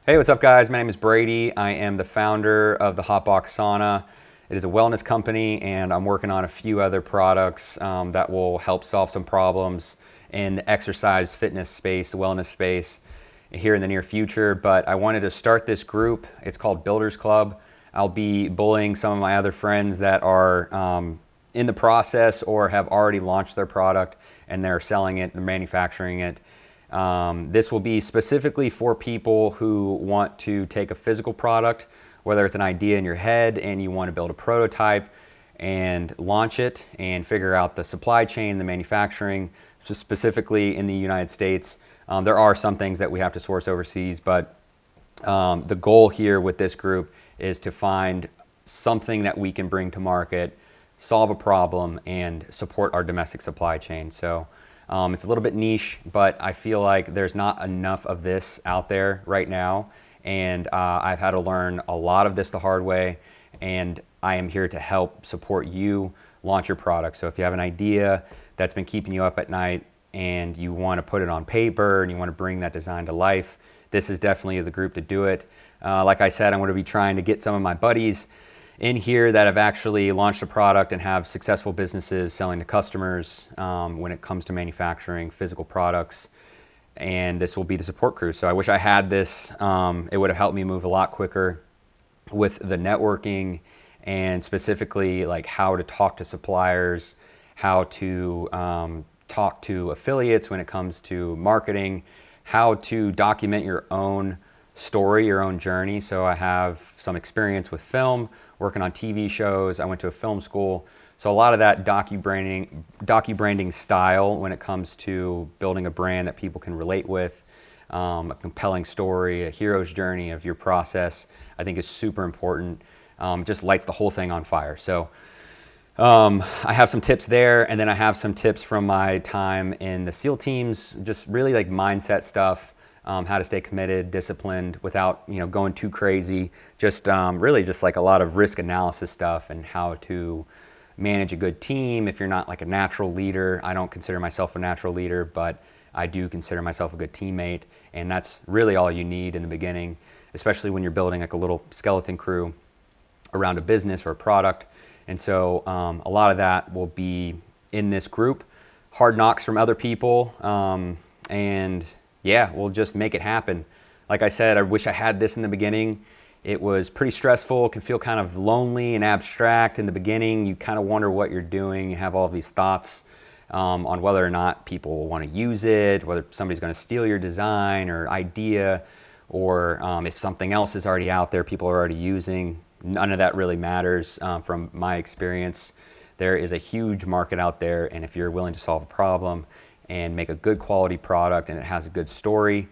Hey, what's up guys? My name is Brady. I am the founder of the Hotbox Sauna. It is a wellness company and I'm working on a few other products that will help solve some problems in the exercise fitness space, the wellness space here in the near future. But I wanted to start this group. It's called Builders Club. I'll be bullying some of my other friends that are in the process or have already launched their product and they're selling it and manufacturing it. This will be specifically for people who want to take a physical product, whether it's an idea in your head and you want to build a prototype and launch it and figure out the supply chain, the manufacturing, specifically in the United States. There are some things that we have to source overseas, but the goal here with this group is to find something that we can bring to market, solve a problem, and support our domestic supply chain. So it's a little bit niche, but I feel like there's not enough of this out there right now. And I've had to learn a lot of this the hard way. And I am here to help support you launch your product. So if you have an idea that's been keeping you up at night and you want to put it on paper and you want to bring that design to life, this is definitely the group to do it. Like I said, I'm going to be trying to get some of my buddies in here that have actually launched a product and have successful businesses selling to customers when it comes to manufacturing physical products. And this will be the support crew. So I wish I had this. It would have helped me move a lot quicker with the networking and specifically like how to talk to suppliers, how to talk to affiliates when it comes to marketing, how to document your own story, your own journey. So I have some experience with film, working on TV shows. I went to a film school. So a lot of that docu-branding style when it comes to building a brand that people can relate with, a compelling story, a hero's journey of your process, I think is super important. Just lights the whole thing on fire. So I have some tips there, and then I have some tips from my time in the SEAL teams, just really like mindset stuff. How to stay committed, disciplined without going too crazy. Just really just like a lot of risk analysis stuff and how to manage a good team if you're not like a natural leader. I don't consider myself a natural leader, but I do consider myself a good teammate. And that's really all you need in the beginning, especially when you're building like a little skeleton crew around a business or a product. And so a lot of that will be in this group. Hard knocks from other people. And yeah, we'll just make it happen. Like I said, I wish I had this in the beginning. It was pretty stressful. It can feel kind of lonely and abstract in the beginning. You kind of wonder what you're doing. You have all these thoughts on whether or not people will want to use it, whether somebody's going to steal your design or idea, or if something else is already out there, people are already using. None of that really matters from my experience. There is a huge market out there, and if you're willing to solve a problem and make a good quality product and it has a good story,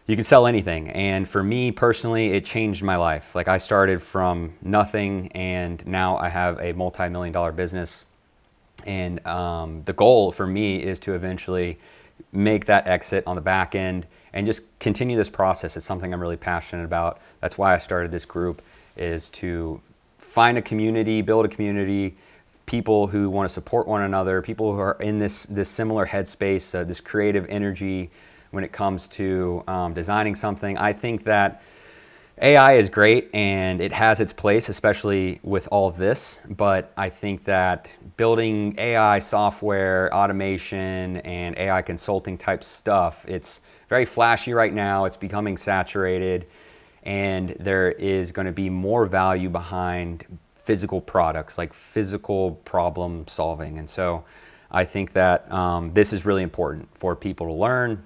you can sell anything. And for me personally, it changed my life. Like I started from nothing and now I have a multi-million-dollar business. And the goal for me is to eventually make that exit on the back end and just continue this process. It's something I'm really passionate about. That's why I started this group, is to find a community, build a community, people who want to support one another, people who are in this similar headspace, this creative energy when it comes to designing something. I think that AI is great and it has its place, especially with all of this, but I think that building AI software, automation, and AI consulting type stuff, it's very flashy right now, it's becoming saturated, and there is going to be more value behind physical products, like physical problem solving. And so I think that this is really important for people to learn,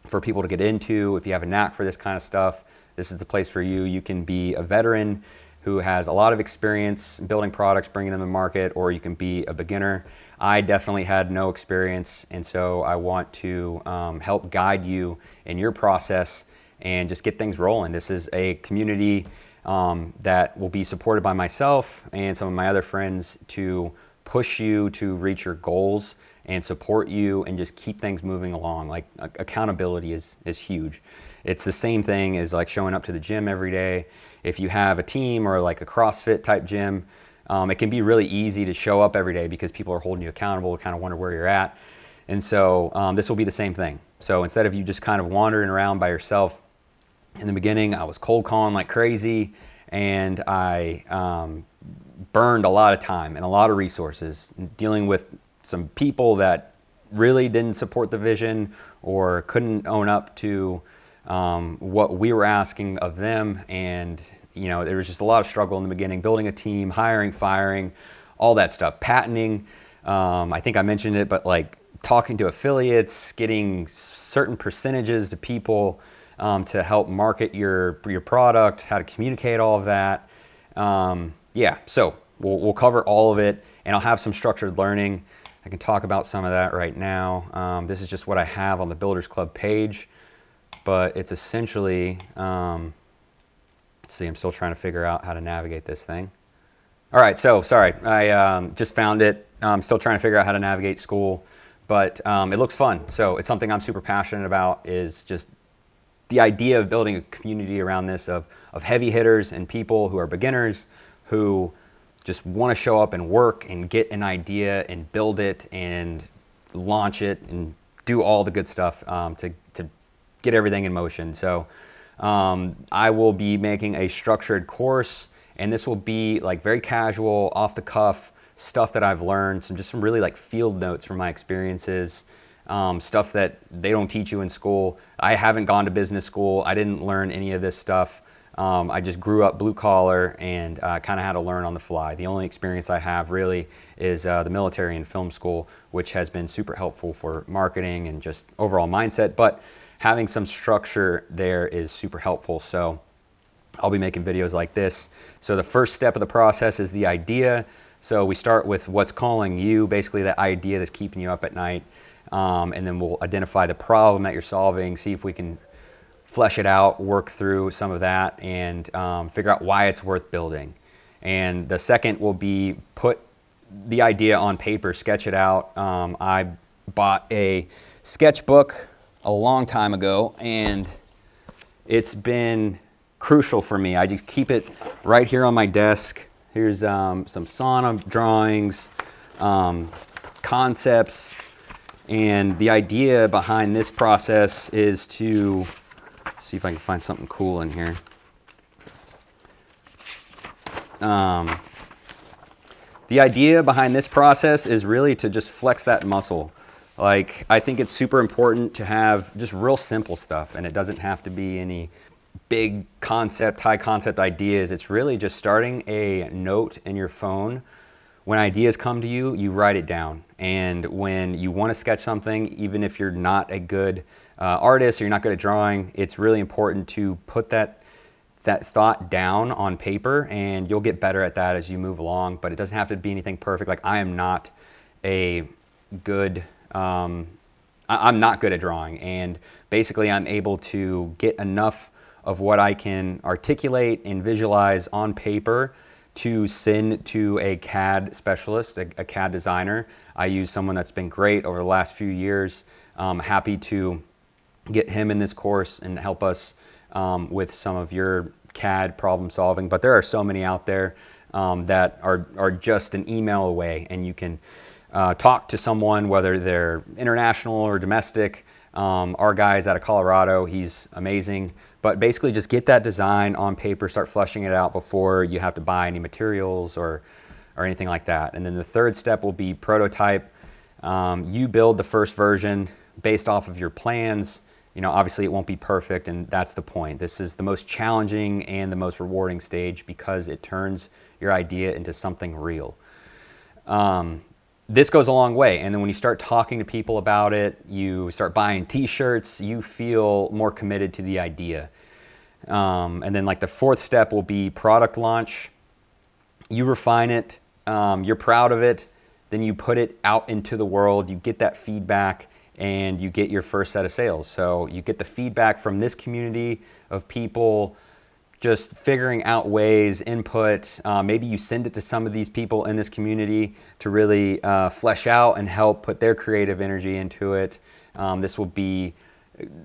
for people to get into. If you have a knack for this kind of stuff, this is the place for you. You can be a veteran who has a lot of experience building products, bringing them to market, or you can be a beginner. I definitely had no experience, and so I want to help guide you in your process and just get things rolling. This is a community that will be supported by myself and some of my other friends to push you to reach your goals and support you and just keep things moving along. Like accountability is huge. It's the same thing as like showing up to the gym every day. If you have a team or like a CrossFit type gym, it can be really easy to show up every day because people are holding you accountable, kind of wonder where you're at. And so this will be the same thing. So instead of you just kind of wandering around by yourself, In the beginning, I was cold calling like crazy, and I burned a lot of time and a lot of resources dealing with some people that really didn't support the vision or couldn't own up to what we were asking of them. And there was just a lot of struggle in the beginning, building a team, hiring, firing, all that stuff, patenting. I think I mentioned it, but like talking to affiliates, getting certain percentages to people to help market your product, how to communicate all of that. Yeah, so we'll cover all of it, and I'll have some structured learning. I can talk about some of that right now. This is just what I have on the Builders Club page, but it's essentially, let's see, I'm still trying to figure out how to navigate this thing. All right, so sorry, I just found it. I'm still trying to figure out how to navigate school, but it looks fun. So it's something I'm super passionate about, is just the idea of building a community around this of heavy hitters and people who are beginners who just want to show up and work and get an idea and build it and launch it and do all the good stuff to get everything in motion. So I will be making a structured course, and this will be like very casual, off the cuff stuff that I've learned, some really like field notes from my experiences. Stuff that they don't teach you in school. I haven't gone to business school. I didn't learn any of this stuff. I just grew up blue collar and kind of had to learn on the fly. The only experience I have really is the military and film school, which has been super helpful for marketing and just overall mindset. But having some structure there is super helpful. So I'll be making videos like this. So the first step of the process is the idea. So we start with what's calling you, basically that idea that's keeping you up at night. And then we'll identify the problem that you're solving, see if we can flesh it out, work through some of that, and figure out why it's worth building. And the second will be put the idea on paper, sketch it out. I bought a sketchbook a long time ago, and it's been crucial for me. I just keep it right here on my desk. Here's some sauna drawings, concepts. And the idea behind this process is to see if I can find something cool in here. The idea behind this process is really to just flex that muscle. Like, I think it's super important to have just real simple stuff, and it doesn't have to be any big concept, high concept ideas. It's really just starting a note in your phone. When ideas come to you, you write it down. And when you want to sketch something, even if you're not a good artist or you're not good at drawing, it's really important to put that thought down on paper, and you'll get better at that as you move along. But it doesn't have to be anything perfect. Like, I am not a good, I'm not good at drawing. And basically I'm able to get enough of what I can articulate and visualize on paper to send to a CAD specialist, a CAD designer. I use someone that's been great over the last few years. Happy to get him in this course and help us with some of your CAD problem solving. But there are so many out there that are just an email away, and you can talk to someone, whether they're international or domestic. Our guy's out of Colorado, he's amazing. But basically just get that design on paper, start fleshing it out before you have to buy any materials or anything like that. And then the third step will be prototype. You build the first version based off of your plans. Obviously it won't be perfect, and that's the point. This is the most challenging and the most rewarding stage because it turns your idea into something real. This goes a long way, and then when you start talking to people about it, you start buying t-shirts, you feel more committed to the idea. And then like the fourth step will be product launch. You refine it, you're proud of it, then you put it out into the world, you get that feedback, and you get your first set of sales. So you get the feedback from this community of people just figuring out ways, input. Maybe you send it to some of these people in this community to really flesh out and help put their creative energy into it. This will be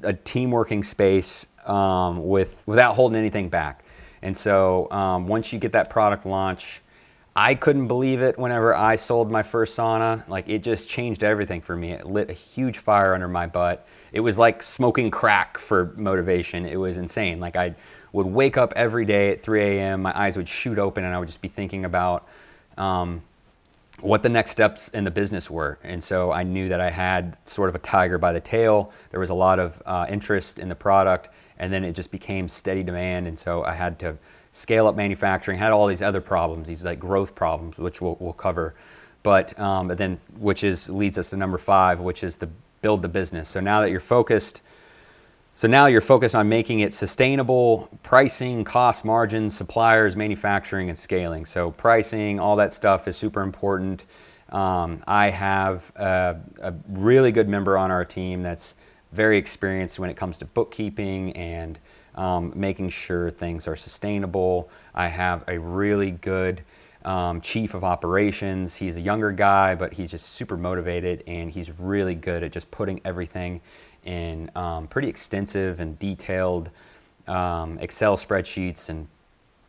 a team working space without holding anything back. And so once you get that product launch, I couldn't believe it whenever I sold my first sauna. Like, it just changed everything for me. It lit a huge fire under my butt. it was like smoking crack for motivation. It was insane. Like I would wake up every day at 3 a.m., my eyes would shoot open, and I would just be thinking about what the next steps in the business were. And so I knew that I had sort of a tiger by the tail. There was a lot of interest in the product, and then it just became steady demand. And so I had to scale up manufacturing, had all these other problems, these like growth problems, which we'll cover. But then, leads us to number 5, which is the build the business. So now you're focused on making it sustainable, pricing, cost, margins, suppliers, manufacturing, and scaling. So pricing, all that stuff is super important. I have a really good member on our team that's very experienced when it comes to bookkeeping and making sure things are sustainable. I have a really good chief of operations. He's a younger guy, but he's just super motivated, and he's really good at just putting everything in pretty extensive and detailed Excel spreadsheets and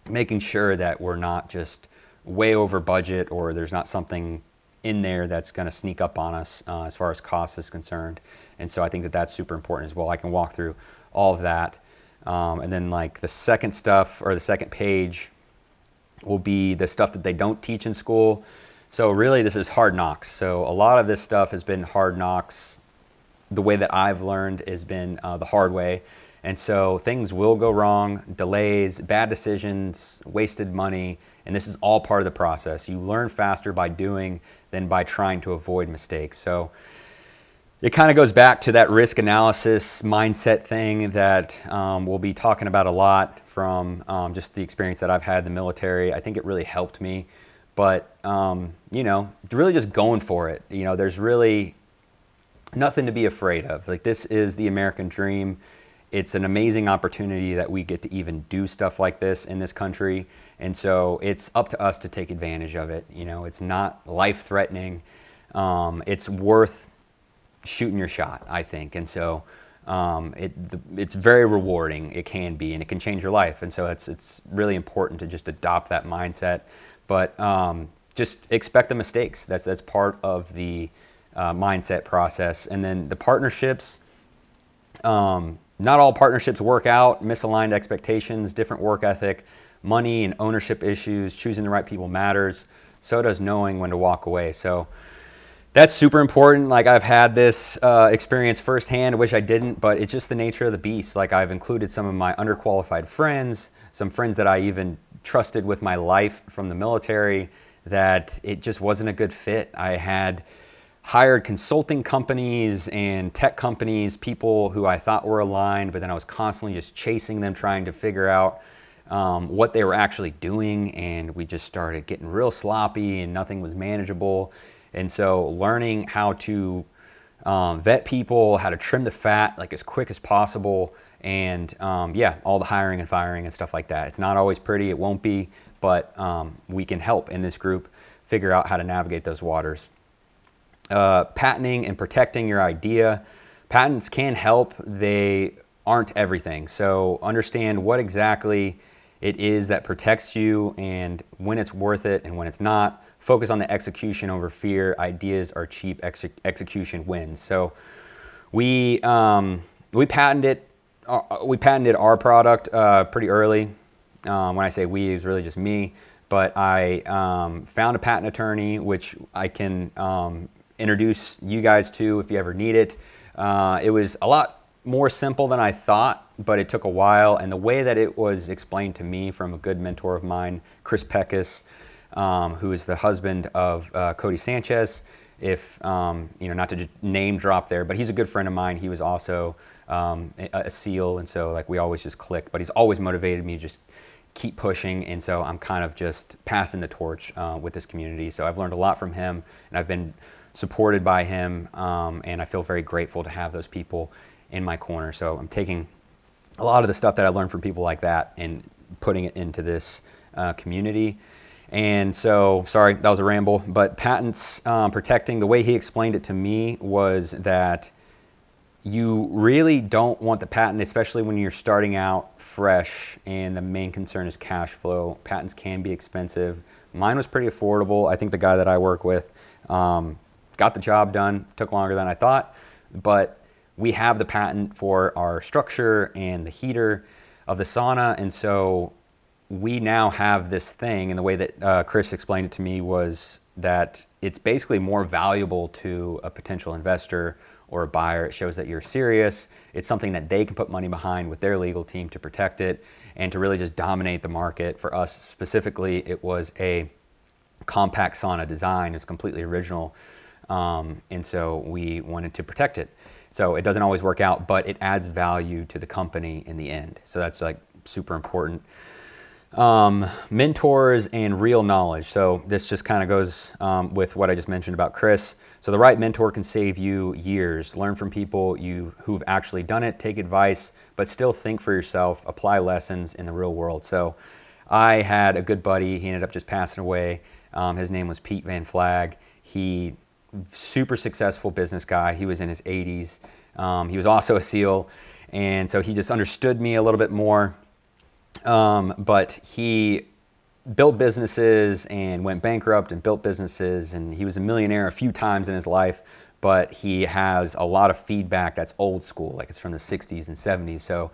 making sure that we're not just way over budget or there's not something in there that's going to sneak up on us as far as cost is concerned. And so I think that that's super important as well. I can walk through all of that. And then like the second stuff, or the second page, will be the stuff that they don't teach in school. So really this is hard knocks. So a lot of this stuff has been hard knocks. The way that I've learned has been the hard way. And so things will go wrong, delays, bad decisions, wasted money, and this is all part of the process. You learn faster by doing than by trying to avoid mistakes. So it kind of goes back to that risk analysis mindset thing that we'll be talking about a lot from just the experience that I've had in the military. I think it really helped me, but really just going for it. There's really nothing to be afraid of. Like, this is the American dream. It's an amazing opportunity that we get to even do stuff like this in this country. And so it's up to us to take advantage of it. It's not life-threatening. It's worth shooting your shot, I think. And so it's very rewarding. It can be, and it can change your life. And so it's really important to just adopt that mindset. But just expect the mistakes. That's part of the mindset process. And then the partnerships, not all partnerships work out. Misaligned expectations, different work ethic, money and ownership issues, choosing the right people matters. So does knowing when to walk away. So that's super important. Like, I've had this experience firsthand. I wish I didn't, but it's just the nature of the beast. Like, I've included some of my underqualified friends, some friends that I even trusted with my life from the military, that it just wasn't a good fit. I had hired consulting companies and tech companies, people who I thought were aligned, but then I was constantly just chasing them, trying to figure out what they were actually doing, and we just started getting real sloppy and nothing was manageable. And so learning how to vet people, how to trim the fat like as quick as possible, and all the hiring and firing and stuff like that. It's not always pretty, it won't be, but we can help in this group figure out how to navigate those waters. Patenting and protecting your idea. Patents can help, they aren't everything. So understand what exactly it is that protects you and when it's worth it and when it's not. Focus on the execution over fear. Ideas are cheap, execution wins. So we patented our product pretty early. When I say we, it's really just me. But I found a patent attorney, which I can introduce you guys to if you ever need it. It was a lot more simple than I thought, but it took a while. And the way that it was explained to me from a good mentor of mine, Chris Peckus, who is the husband of Cody Sanchez, not to just name drop there, but he's a good friend of mine. He was also a SEAL, and so we always just clicked. But he's always motivated me to just keep pushing, and so I'm kind of just passing the torch with this community. So I've learned a lot from him, and I've been supported by him, and I feel very grateful to have those people in my corner. So I'm taking a lot of the stuff that I learned from people like that and putting it into this community. And so, sorry, that was a ramble, but patents protecting, the way he explained it to me was that you really don't want the patent, especially when you're starting out fresh and the main concern is cash flow. Patents can be expensive. Mine was pretty affordable. I think the guy that I work with got the job done. Took longer than I thought, but we have the patent for our structure and the heater of the sauna. And so we now have this thing, and the way that Chris explained it to me was that it's basically more valuable to a potential investor or a buyer. It shows that you're serious. It's something that they can put money behind with their legal team to protect it and to really just dominate the market. For us specifically, it was a compact sauna design. It's completely original. And so we wanted to protect it. So it doesn't always work out, but it adds value to the company in the end. So that's like super important. Mentors and real knowledge. So this just kind of goes with what I just mentioned about Chris. So the right mentor can save you years. Learn from people who've actually done it, take advice, but still think for yourself, apply lessons in the real world. So I had a good buddy. He ended up just passing away. His name was Pete Van Flag. He super successful business guy. He was in his 80s. He was also a SEAL. And so he just understood me a little bit more. But he built businesses and went bankrupt and built businesses. And he was a millionaire a few times in his life. But he has a lot of feedback that's old school, like it's from the 60s and 70s. So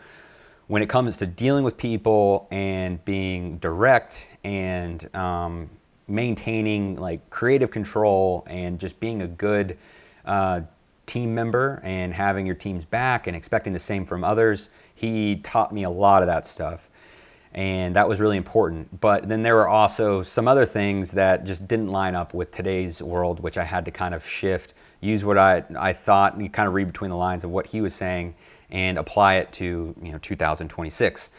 when it comes to dealing with people and being direct and maintaining like creative control and just being a good team member and having your team's back and expecting the same from others, he taught me a lot of that stuff. And that was really important. But then there were also some other things that just didn't line up with today's world, which I had to kind of shift, use what I thought, and you kind of read between the lines of what he was saying and apply it to 2026.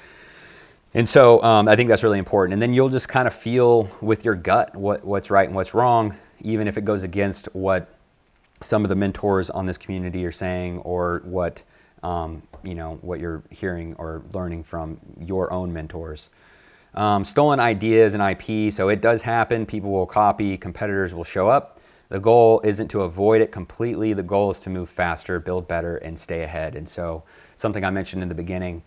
And so I think that's really important. And then you'll just kind of feel with your gut what's right and what's wrong, even if it goes against what some of the mentors on this community are saying, or what what you're hearing or learning from your own mentors. Stolen ideas and IP. So it does happen. People will copy. Competitors will show up. The goal isn't to avoid it completely. The goal is to move faster, build better, and stay ahead. And so something I mentioned in the beginning,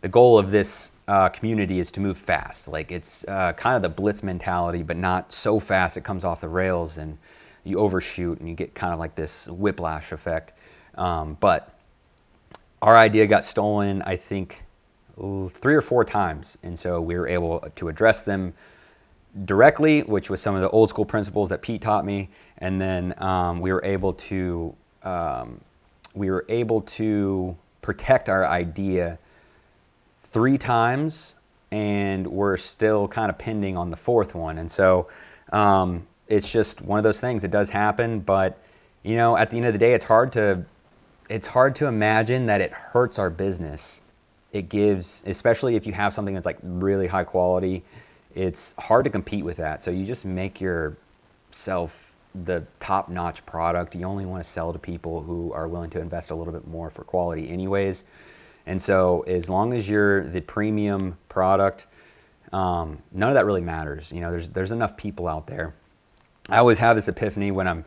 the goal of this community is to move fast. Like it's kind of the blitz mentality, but not so fast it comes off the rails and you overshoot and you get kind of like this whiplash effect. But our idea got stolen, I think, 3 or 4 times. And so we were able to address them directly, which was some of the old school principles that Pete taught me. And then we were able to protect our idea 3 times, and we're still kind of pending on the 4th one. And so it's just one of those things. It does happen, but at the end of the day, it's hard to imagine that it hurts our business. It gives, especially if you have something that's like really high quality, it's hard to compete with that. So you just make yourself the top-notch product. You only want to sell to people who are willing to invest a little bit more for quality anyways. And so as long as you're the premium product, none of that really matters. There's enough people out there. I always have this epiphany when I'm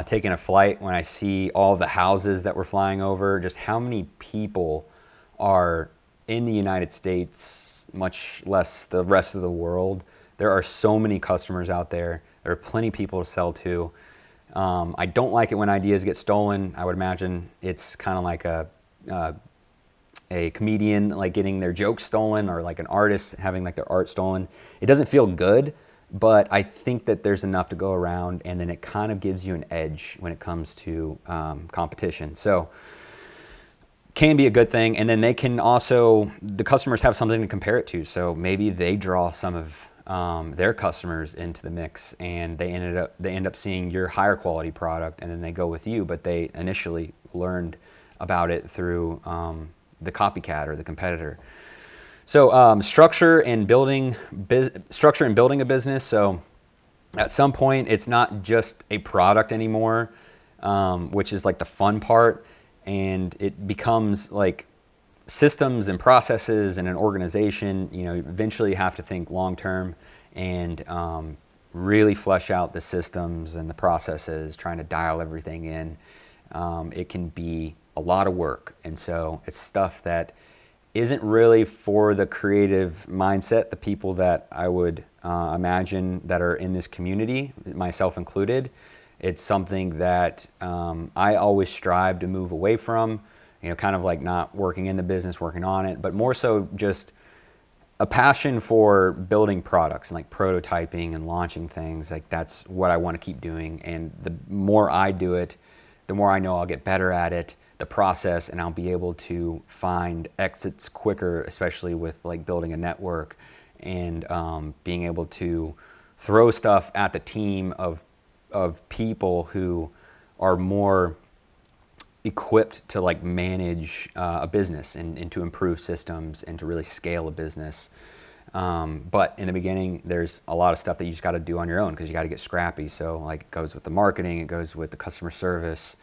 taking a flight, when I see all the houses that we're flying over, just how many people are in the United States, much less the rest of the world. There are so many customers out there. There are plenty of people to sell to. I don't like it when ideas get stolen. I would imagine it's kind of like a comedian like getting their jokes stolen, or like an artist having like their art stolen. It doesn't feel good, but I think that there's enough to go around, and then it kind of gives you an edge when it comes to competition. So can be a good thing. And then they can also, the customers have something to compare it to. So maybe they draw some of their customers into the mix, and they end up seeing your higher quality product, and then they go with you, but they initially learned about it through the copycat or the competitor. So structure and building a business. So at some point, it's not just a product anymore, which is like the fun part, and it becomes like systems and processes and an organization. Eventually you have to think long term and really flesh out the systems and the processes, trying to dial everything in. It can be a lot of work, and so it's stuff that isn't really for the creative mindset, the people that I would imagine that are in this community, myself included. It's something that I always strive to move away from, kind of like not working in the business, working on it, but more so just a passion for building products and like prototyping and launching things. Like that's what I want to keep doing. And the more I do it, the more I know I'll get better at it, the process, and I'll be able to find exits quicker, especially with like building a network and being able to throw stuff at the team of people who are more equipped to like manage a business and to improve systems and to really scale a business. But in the beginning, there's a lot of stuff that you just got to do on your own because you got to get scrappy. So like it goes with the marketing, it goes with the customer service,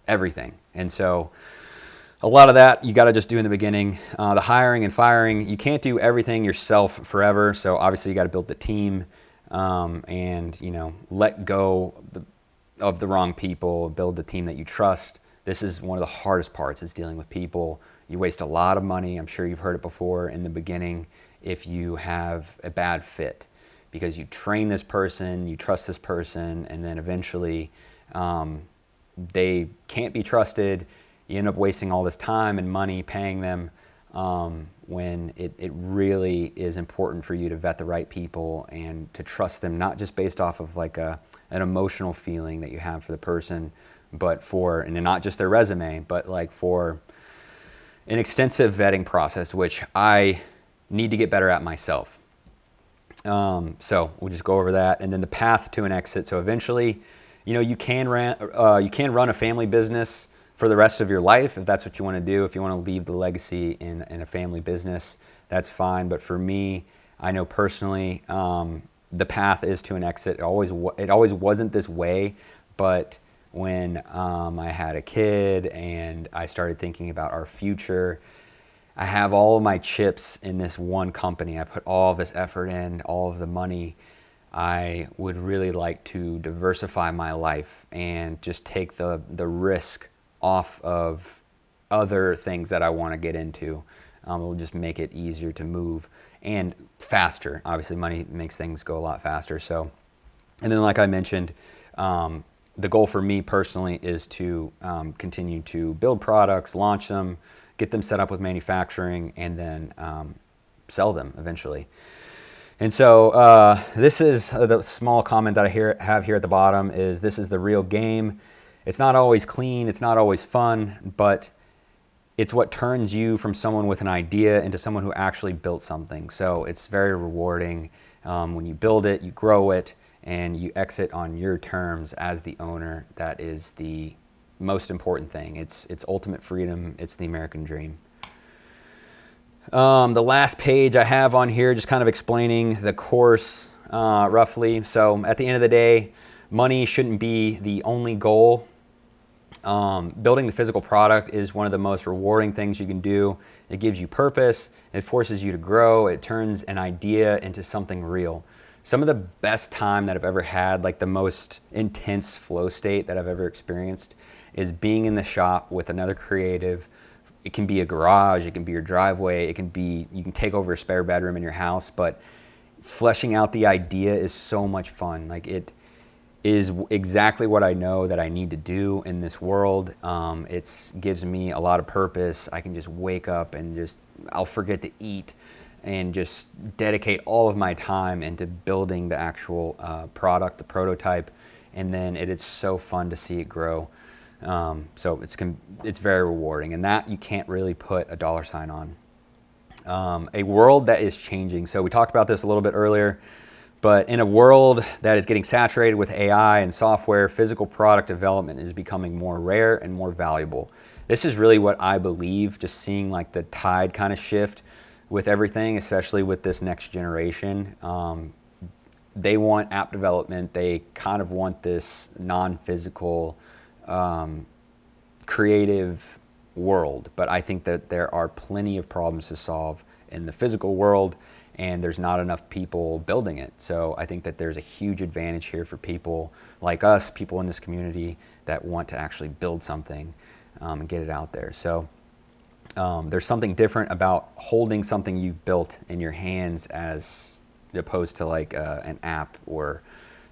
everything. And so a lot of that you got to just do in the beginning. The hiring and firing, you can't do everything yourself forever. So obviously you got to build the team and let go of the wrong people, build the team that you trust. This is one of the hardest parts, is dealing with people. You waste a lot of money. I'm sure you've heard it before in the beginning if you have a bad fit, because you train this person, you trust this person, and then eventually they can't be trusted. You end up wasting all this time and money paying them when it really is important for you to vet the right people and to trust them, not just based off of like an emotional feeling that you have for the person, but and not just their resume, but like for an extensive vetting process, which I need to get better at myself. So we'll just go over that, and then the path to an exit. So eventually, you can run a family business for the rest of your life if that's what you want to do. If you want to leave the legacy in a family business, that's fine. But for me, I know personally, the path is to an exit. It always wasn't this way, but when I had a kid and I started thinking about our future, I have all of my chips in this one company. I put all of this effort in, all of the money. I would really like to diversify my life and just take the risk off of other things that I want to get into. It will just make it easier to move and faster. Obviously, money makes things go a lot faster. So, and then like I mentioned, the goal for me personally is to continue to build products, launch them, get them set up with manufacturing, and then sell them eventually. And so this is the small comment that I have here at the bottom is, this is the real game. It's not always clean, it's not always fun, but it's what turns you from someone with an idea into someone who actually built something. So it's very rewarding when you build it, you grow it, and you exit on your terms as the owner. That is the most important thing. It's ultimate freedom. It's the American dream. The last page I have on here, just kind of explaining the course roughly. So at the end of the day, money shouldn't be the only goal. Building the physical product is one of the most rewarding things you can do. It gives you purpose. It forces you to grow. It turns an idea into something real. Some of the best time that I've ever had, like the most intense flow state that I've ever experienced, is being in the shop with another creative. It can be a garage, it can be your driveway, you can take over a spare bedroom in your house, but fleshing out the idea is so much fun. Like, it is exactly what I know that I need to do in this world. It gives me a lot of purpose. I can just wake up and I'll forget to eat and just dedicate all of my time into building the actual product, the prototype, and then it's so fun to see it grow. So it's very rewarding, and that you can't really put a dollar sign on. A world that is changing. So we talked about this a little bit earlier, but in a world that is getting saturated with AI and software, physical product development is becoming more rare and more valuable. This is really what I believe, just seeing like the tide kind of shift with everything, especially with this next generation. They want app development. They kind of want this non-physical, creative world. But I think that there are plenty of problems to solve in the physical world, and there's not enough people building it. So I think that there's a huge advantage here for people like us, people in this community that want to actually build something and get it out there. So there's something different about holding something you've built in your hands as opposed to like an app or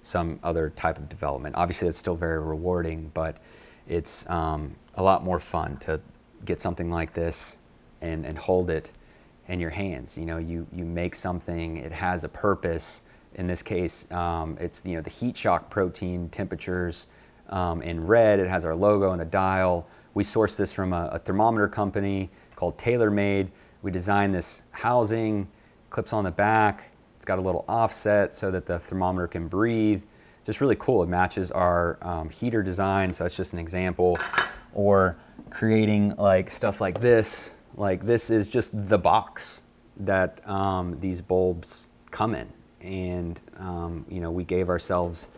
some other type of development. Obviously, it's still very rewarding, but it's a lot more fun to get something like this and hold it in your hands. You know, you make something, it has a purpose. In this case, it's the heat shock protein temperatures in red. It has our logo and the dial. We sourced this from a thermometer company called TaylorMade. We designed this housing, clips on the back. It's got a little offset so that the thermometer can breathe. Just really cool. It matches our heater design, so that's just an example. Or creating like stuff like this. Like this is just the box that these bulbs come in. And we gave ourselves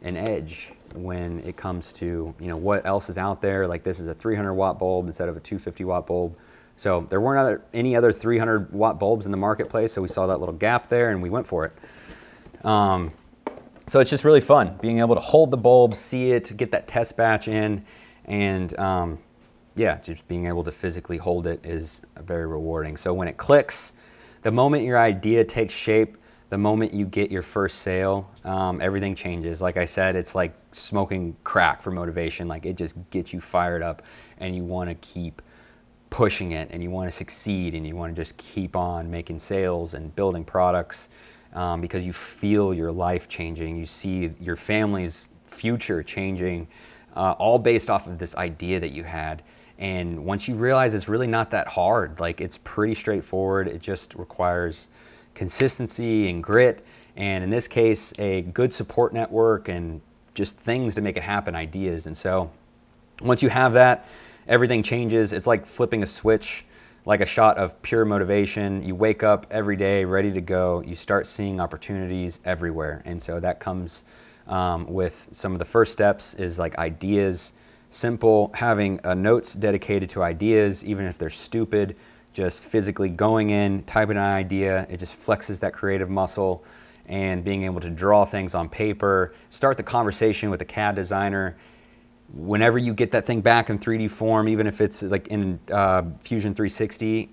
an edge when it comes to what else is out there. Like this is a 300 watt bulb instead of a 250 watt bulb. So there weren't any other 300 watt bulbs in the marketplace, so we saw that little gap there and we went for it. So it's just really fun being able to hold the bulb, see it, get that test batch in, and just being able to physically hold it is very rewarding. So when it clicks, the moment your idea takes shape, the moment you get your first sale, everything changes. Like I said, it's like smoking crack for motivation. Like it just gets you fired up and you want to keep pushing it and you want to succeed and you want to just keep on making sales and building products because you feel your life changing. You see your family's future changing, all based off of this idea that you had. And once you realize it's really not that hard, like it's pretty straightforward. It just requires consistency and grit, and in this case, a good support network and just things to make it happen, ideas. And so once you have that, everything changes. It's like flipping a switch, like a shot of pure motivation. You wake up every day ready to go. You start seeing opportunities everywhere. And so that comes with some of the first steps is like ideas. Simple, having notes dedicated to ideas, even if they're stupid. Just physically going in, typing an idea, it just flexes that creative muscle, and being able to draw things on paper, start the conversation with the CAD designer. Whenever you get that thing back in 3D form, even if it's like in Fusion 360,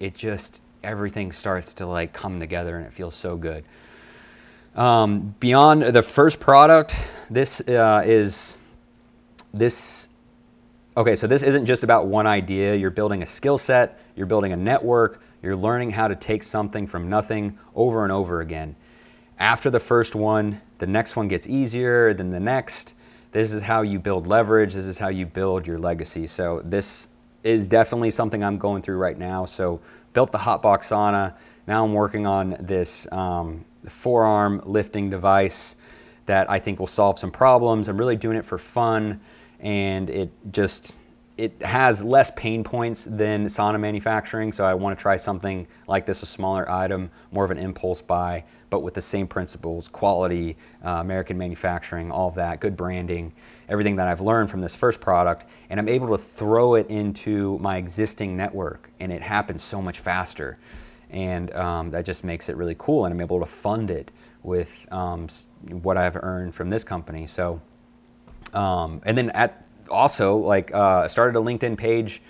everything starts to like come together and it feels so good. Beyond the first product, Okay, so this isn't just about one idea. You're building a skill set, you're building a network, you're learning how to take something from nothing over and over again. After the first one, the next one gets easier than the next. This is how you build leverage. This is how you build your legacy. So this is definitely something I'm going through right now. So built the Hotbox sauna. Now I'm working on this forearm lifting device that I think will solve some problems. I'm really doing it for fun. And it has less pain points than sauna manufacturing, so I want to try something like this, a smaller item, more of an impulse buy, but with the same principles, quality, American manufacturing, all of that, good branding, everything that I've learned from this first product, and I'm able to throw it into my existing network, and it happens so much faster, and that just makes it really cool, and I'm able to fund it with what I've earned from this company. So. And then started a LinkedIn page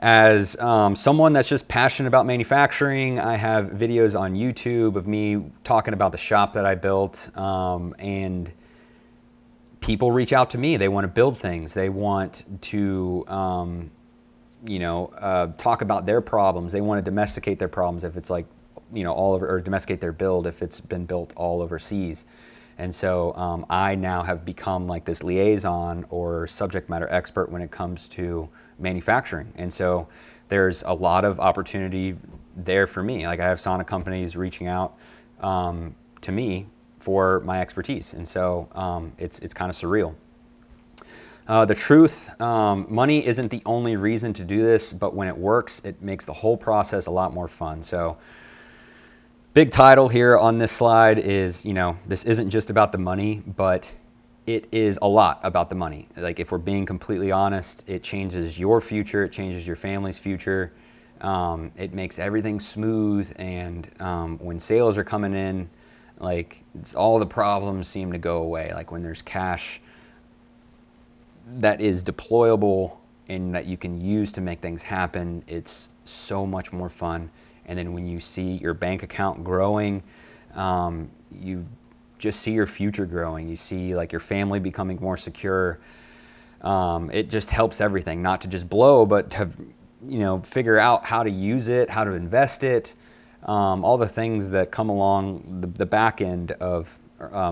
as someone that's just passionate about manufacturing. I have videos on YouTube of me talking about the shop that I built, and people reach out to me. They want to build things. They want to, talk about their problems. They want to domesticate their problems if it's like, all over, or domesticate their build if it's been built all overseas. And so I now have become like this liaison or subject matter expert when it comes to manufacturing. And so there's a lot of opportunity there for me. Like I have sauna companies reaching out to me for my expertise. And so it's kind of surreal. The truth, money isn't the only reason to do this, but when it works, it makes the whole process a lot more fun. So big title here on this slide is, this isn't just about the money, but it is a lot about the money. Like if we're being completely honest, it changes your future, it changes your family's future. It makes everything smooth, and when sales are coming in, like all the problems seem to go away. Like when there's cash that is deployable and that you can use to make things happen, it's so much more fun. And then when you see your bank account growing, you just see your future growing. You see like your family becoming more secure. It just helps everything, not to just blow, but to, figure out how to use it, how to invest it, all the things that come along the back end of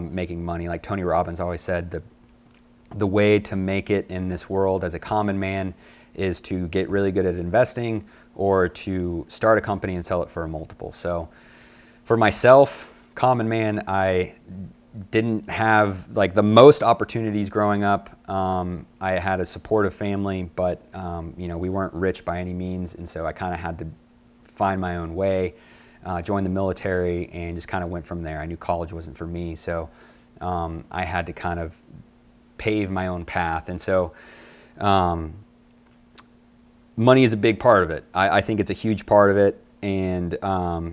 making money. Like Tony Robbins always said, the way to make it in this world as a common man is to get really good at investing or to start a company and sell it for a multiple. So for myself, common man, I didn't have like the most opportunities growing up. I had a supportive family, but we weren't rich by any means, and so I kind of had to find my own way. Joined the military and just kind of went from there. I knew college wasn't for me, so I had to kind of pave my own path. And so money is a big part of it. I think it's a huge part of it, and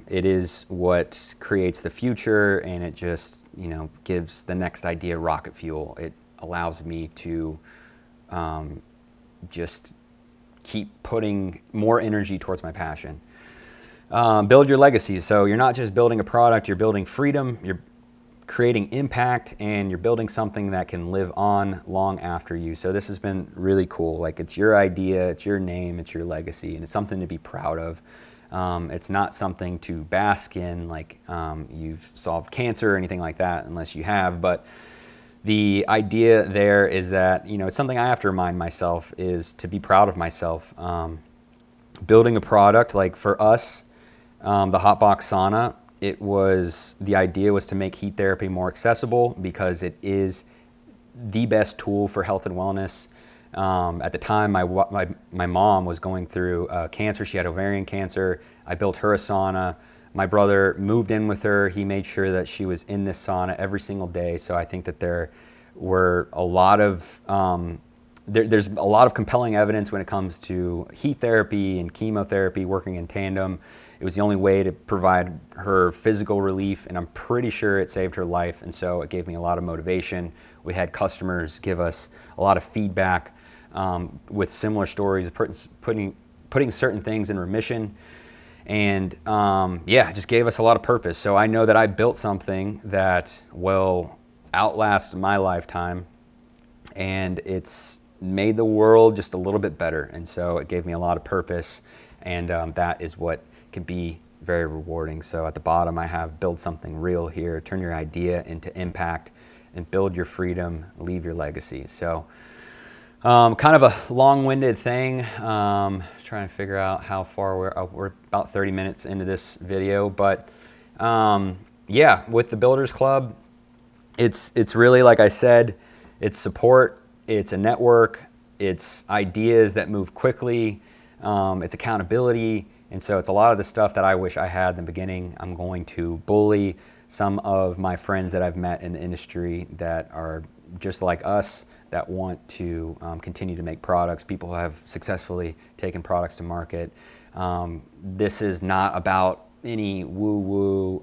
it is what creates the future, and it just gives the next idea rocket fuel. It allows me to just keep putting more energy towards my passion. Build your legacy. So you're not just building a product, you're building freedom, you're creating impact, and you're building something that can live on long after you. So this has been really cool. Like, it's your idea, it's your name, it's your legacy, and it's something to be proud of. It's not something to bask in, like you've solved cancer or anything like that, unless you have. But the idea there is that, it's something I have to remind myself, is to be proud of myself. Building a product, like for us, the Hotbox Sauna, the idea was to make heat therapy more accessible because it is the best tool for health and wellness. At the time, my mom was going through cancer. She had ovarian cancer. I built her a sauna. My brother moved in with her. He made sure that she was in this sauna every single day. So I think that there were a lot of there's a lot of compelling evidence when it comes to heat therapy and chemotherapy working in tandem. It was the only way to provide her physical relief, and I'm pretty sure it saved her life. And so it gave me a lot of motivation. We had customers give us a lot of feedback with similar stories, putting certain things in remission. And it just gave us a lot of purpose. So I know that I built something that will outlast my lifetime, and it's made the world just a little bit better. And so it gave me a lot of purpose, and that is what can be very rewarding. So at the bottom I have build something real here, turn your idea into impact, and build your freedom, leave your legacy. So kind of a long-winded thing, trying to figure out how far we're about 30 minutes into this video. But with the Builders Club, it's really, like I said, it's support, it's a network, it's ideas that move quickly, it's accountability. And so it's a lot of the stuff that I wish I had in the beginning. I'm going to bully some of my friends that I've met in the industry that are just like us, that want to continue to make products. People who have successfully taken products to market. This is not about any woo-woo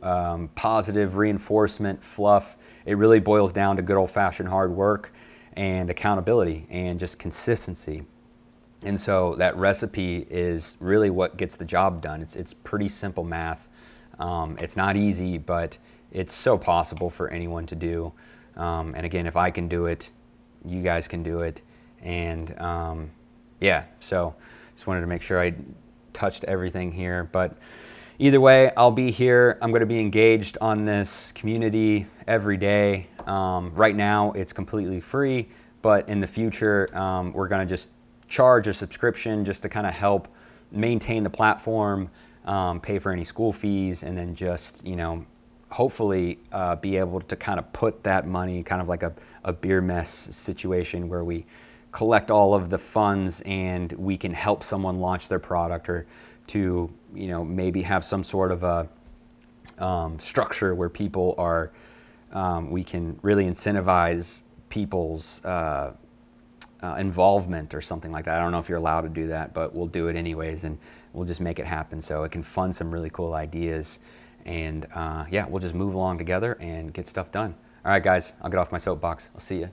positive reinforcement fluff. It really boils down to good old-fashioned hard work and accountability and just consistency. And so that recipe is really what gets the job done. It's pretty simple math. It's not easy, but it's so possible for anyone to do. And again, if I can do it, you guys can do it. And so just wanted to make sure I touched everything here. But either way, I'll be here. I'm going to be engaged on this community every day. Right now, it's completely free, but in the future, we're going to just charge a subscription just to kind of help maintain the platform, pay for any school fees, and then just, hopefully be able to kind of put that money, kind of like a beer mess situation where we collect all of the funds and we can help someone launch their product, or to, maybe have some sort of a structure where people are, we can really incentivize people's involvement or something like that. I don't know if you're allowed to do that, but we'll do it anyways, and we'll just make it happen so it can fund some really cool ideas. And we'll just move along together and get stuff done. All right, guys, I'll get off my soapbox. I'll see you.